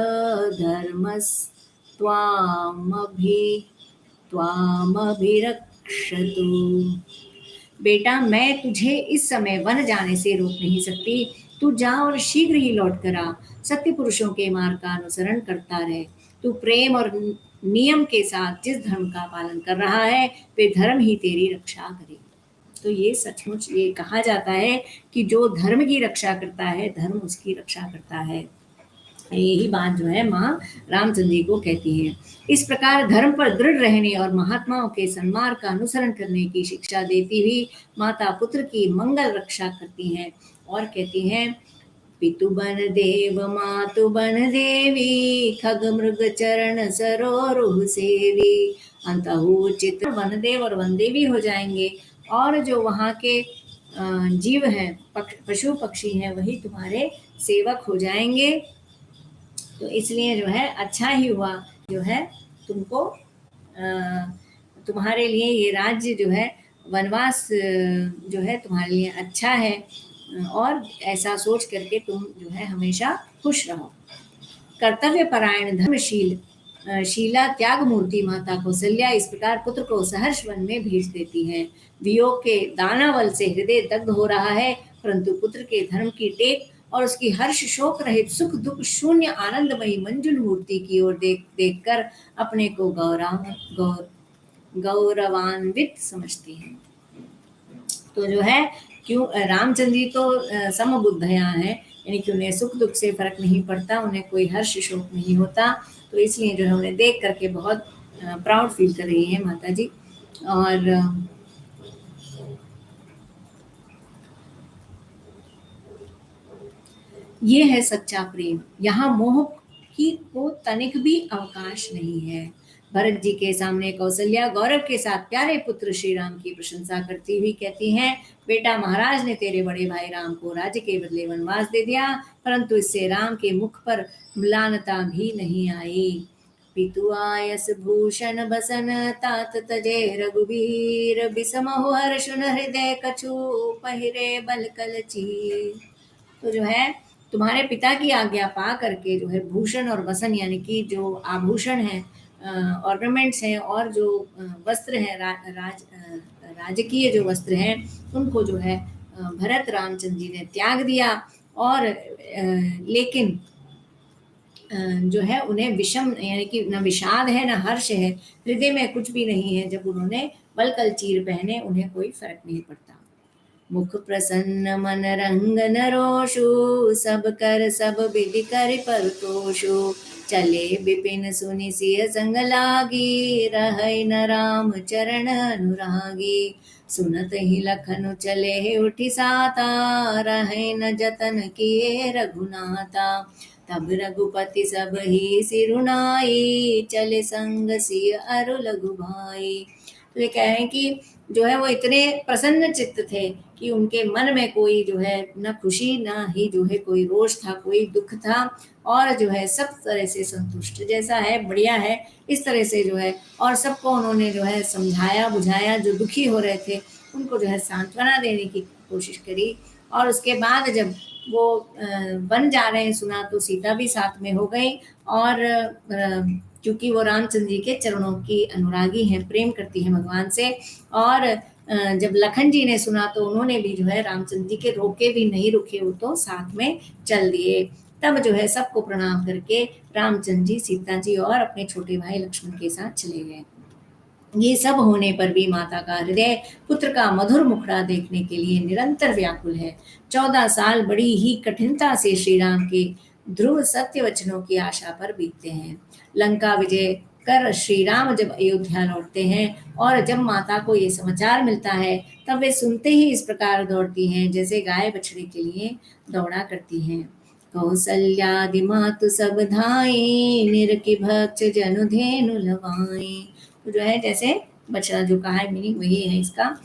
त्वामभिरक्षतु। बेटा मैं तुझे इस समय वन जाने से रोक नहीं सकती, तू जा और शीघ्र ही लौट कर आ। सत्य पुरुषों के मार्ग का अनुसरण करता रहे। तू प्रेम और नियम के साथ जिस धर्म का पालन कर रहा है वे धर्म ही तेरी रक्षा करेगी। तो ये सचमुच ये कहा जाता है कि जो धर्म की रक्षा करता है धर्म उसकी रक्षा करता है। यही बात जो है माँ रामचंद्र जी को कहती है। इस प्रकार धर्म पर दृढ़ रहने और महात्माओं के सन्मार्ग का अनुसरण करने की शिक्षा देती हुई माता पुत्र की मंगल रक्षा करती हैं और कहती हैं पितु बन देव मातु बन देवी, खग मृग चरण सरोरुह सेवी। अंतहु चित्र वनदेव और वनदेवी हो जाएंगे, और जो वहाँ के जीव हैं, पशु पक्षी हैं, वही तुम्हारे सेवक हो जाएंगे। तो इसलिए जो है अच्छा ही हुआ, जो है तुमको तुम्हारे लिए ये राज्य जो है, वनवास जो है तुम्हारे लिए अच्छा है, और ऐसा सोच करके तुम जो है हमेशा खुश रहो। कर्तव्य परायण धर्मशील शीला त्याग मूर्ति माता कौशल्या इस प्रकार पुत्र को सहर्ष वन में भेज देती है। वियोग के दानावल से हृदय दग्ध हो रहा है, परंतु पुत्र के धर्म की टेक और उसकी हर्ष शोक रहित सुख दुख शून्य आनंदमयी मंजुल मूर्ति की ओर देख देख कर अपने को गौरवान्वित समझती है। तो जो है क्यों रामचंद्र जी तो समबुद्धया है, यानी कि उन्हें सुख दुख से फर्क नहीं पड़ता, उन्हें कोई हर्ष शोक नहीं होता। तो इसलिए जो है उन्हें देख करके बहुत प्राउड फील कर रही है माता जी। और ये है सच्चा प्रेम, यहाँ मोह की को तनिक भी अवकाश नहीं है। भरत जी के सामने कौशल्या गौरव के साथ प्यारे पुत्र श्री राम की प्रशंसा करती हुई कहती हैं, बेटा महाराज ने तेरे बड़े भाई राम को राज्य के बदले वनवास दे दिया, परंतु इससे राम के मुख पर म्लानता भी नहीं आई। पितु आयस भूषण बसन तात तजे रघुबीर, बिसमहु हर्षुन हृदय कछु पहिरे बल कलची। तो जो है तुम्हारे पिता की आज्ञा पा करके जो है भूषण और वसन, यानी कि जो आभूषण है, ऑर्नामेंट्स हैं, और जो वस्त्र हैं, राजकीय जो वस्त्र हैं, उनको जो है भरत रामचंद्र जी ने त्याग दिया। और लेकिन जो है उन्हें विषम, यानी कि न विषाद है न हर्ष है, हृदय में कुछ भी नहीं है। जब उन्होंने बलकल चीर पहने, उन्हें कोई फर्क नहीं पड़ता। मुख प्रसन्न मन रंग नरोषु, सब कर सब विधि कर परतोषु, चले विपिन सुनि सिय संग लागी, रहै न राम चरण अनुरागी। सुनत ही लखन चले उठि साता, रहै न जतन किए रघुनाथा। तब रघुपति सब ही सिरुनाई, चले संग सिय अरु लघु भाई। तो ये कह रहे हैं कि जो है वो इतने प्रसन्न चित्त थे कि उनके मन में कोई जो है न खुशी न ही जो है कोई रोष था, कोई दुख था, और जो है सब तरह से संतुष्ट, जैसा है बढ़िया है इस तरह से जो है। और सबको उन्होंने जो है समझाया बुझाया, जो दुखी हो रहे थे उनको जो है सांत्वना देने की कोशिश करी। और उसके बाद जब वो बन जा रहे हैं, सुना तो सीता भी साथ में हो गई। और क्योंकि वो रामचंद्र जी के चरणों की अनुरागी हैं, प्रेम करती हैं भगवान से। और जब लखन जी ने सुना तो उन्होंने भी जो है रामचंद्र जी के रोके भी नहीं रुके, वो तो साथ में चल दिए। तब जो है सबको प्रणाम करके रामचंद्र जी, सीता जी और अपने छोटे भाई लक्ष्मण के साथ चले गए। ये सब होने पर भी माता का हृदय पुत्र का मधुर मुखड़ा देखने के लिए निरंतर व्याकुल है। 14 साल बड़ी ही कठिनता से श्री राम के ध्रुव सत्य वचनों की आशा पर बीतते हैं। लंका विजय कर श्री राम जब अयोध्या लौटते हैं, और जब माता को ये समाचार मिलता है, तब वे सुनते ही इस प्रकार दौड़ती हैं जैसे गाय बछड़े के लिए दौड़ा करती हैं। कौसल्यादि मातु सब धाई, निरखि भक्ष जनु धेनु लवाई। तो जो है जैसे बछड़ा जो कहा है, मीनिंग वही है इसका।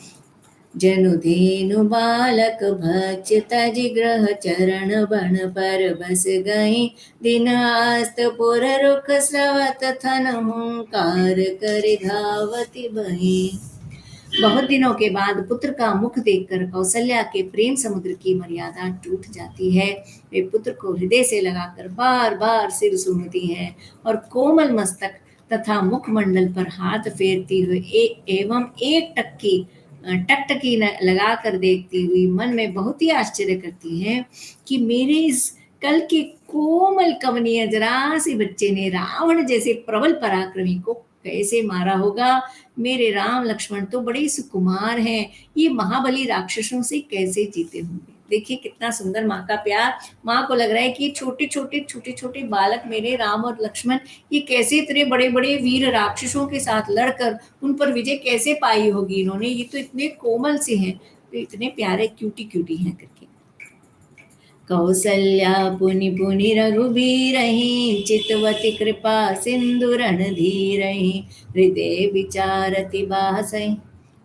जनु धेनु बालक भक्ष तज ग्रह चरण बन पर बस गई, दिन आस्त पुर रुख स्रवत थन हुंकार कर धावती बही। बहुत दिनों के बाद पुत्र का मुख देखकर कौशल्या के प्रेम समुद्र की मर्यादा टूट जाती है। वे पुत्र को हृदय से लगाकर बार बार सिर सूंघती हैं, और कोमल मस्तक तथा मुखमंडल पर हाथ फेरती हुई एवं एक टकटकी लगा कर देखती हुई मन में बहुत ही आश्चर्य करती हैं कि मेरे इस कल के कोमल कमनीय जरा से बच्चे ने रावण जैसे प्रबल पराक्रमी को कैसे मारा होगा। मेरे राम लक्ष्मण तो बड़े सुकुमार हैं, ये महाबली राक्षसों से कैसे जीते होंगे। देखिए कितना सुंदर माँ का प्यार। माँ को लग रहा है कि छोटे छोटे बालक मेरे राम और लक्ष्मण, ये कैसे इतने बड़े बड़े वीर राक्षसों के साथ लड़कर उन पर विजय कैसे पाई होगी इन्होंने, ये तो इतने कोमल से हैं, तो इतने प्यारे क्यूटी हैं करके। कौसल्या पुनि पुनि रघुबीरहि चितवती कृपा सिंधु रणधीरहि हृदय विचारति बासहि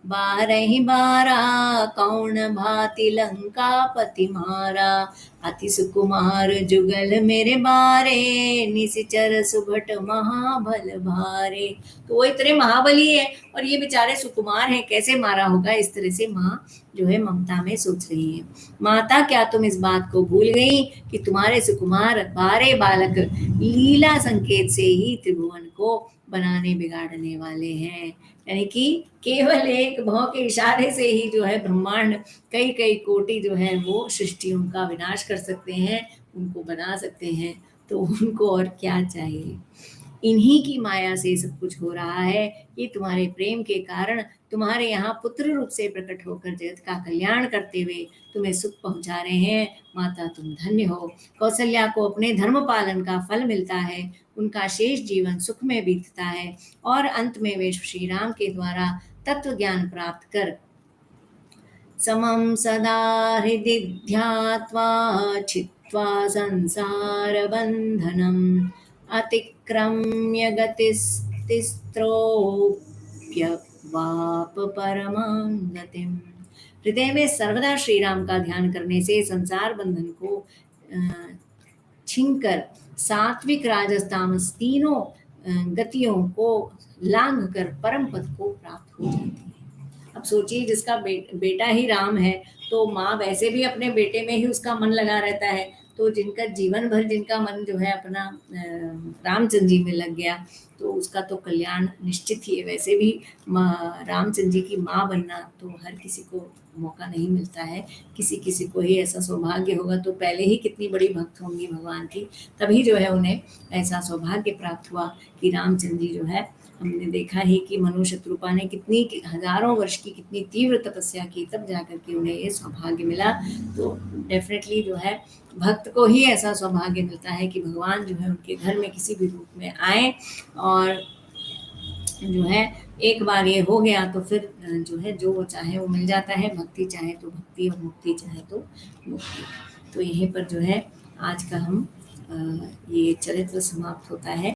बारहि बारा कौन भाति लंकापति मारा अति सुकुमार जुगल मेरे बारे निशिचर सुभट महाबल भारे। तो वो इतने महाबली है और ये बेचारे सुकुमार हैं, कैसे मारा होगा। इस तरह से माँ जो है ममता में सोच रही है। माता क्या तुम इस बात को भूल गई कि तुम्हारे सुकुमार बारे बालक लीला संकेत से ही त्रिभुवन को बनाने बिगाड़ने वाले हैं। यानी कि केवल एक भौं के इशारे से ही जो है ब्रह्मांड कई कई कोटि जो है वो सृष्टियों का विनाश कर सकते हैं, उनको बना सकते हैं। तो उनको और क्या चाहिए। इन्हीं की माया से सब कुछ हो रहा है। ये तुम्हारे प्रेम के कारण तुम्हारे यहाँ पुत्र रूप से प्रकट होकर जगत का कल्याण करते हुए तुम्हें सुख पहुंचा रहे हैं। माता तुम धन्य हो। कौशल्या को अपने धर्म पालन का फल मिलता है, उनका शेष जीवन सुख में बीतता है और अंत में वे श्री राम के द्वारा तत्व ज्ञान प्राप्त कर समं सदा हृदि ध्यात्वा छित्त्वा संसार बंधनम अतिक्रम्य गतिस्तिस्त्रोऽप्यवाप परमां गतिम्। हृदय में सर्वदा श्री राम का ध्यान करने से संसार बंधन को छीनकर सात्विक राजस तामस तीनों गतियों को लांघ कर परम पद को प्राप्त हो जाती है। अब सोचिए जिसका बेटा ही राम है तो माँ वैसे भी अपने बेटे में ही उसका मन लगा रहता है। तो जिनका जीवन भर जिनका मन जो है अपना रामचंद्र जी में लग गया तो उसका तो कल्याण निश्चित ही है। वैसे भी रामचंद्र जी की माँ बनना तो हर किसी को मौका नहीं मिलता है, किसी किसी को ही ऐसा सौभाग्य होगा। तो पहले ही कितनी बड़ी भक्त होंगी भगवान की, तभी जो है उन्हें ऐसा सौभाग्य प्राप्त हुआ कि रामचंद्र जी जो है, हमने देखा ही कि मनु शत्रुपा ने कितनी हजारों वर्ष की कितनी तीव्र तपस्या की तब जाकर के उन्हें ये सौभाग्य मिला। तो डेफिनेटली जो है भक्त को ही ऐसा सौभाग्य मिलता है कि भगवान जो है उनके घर में किसी भी रूप में आए और जो है एक बार ये हो गया तो फिर जो है जो वो चाहे वो मिल जाता है। भक्ति चाहे तो भक्ति और मुक्ति चाहे तो मुक्ति। तो यहीं पर जो है आज का हम ये चरित्र समाप्त होता है।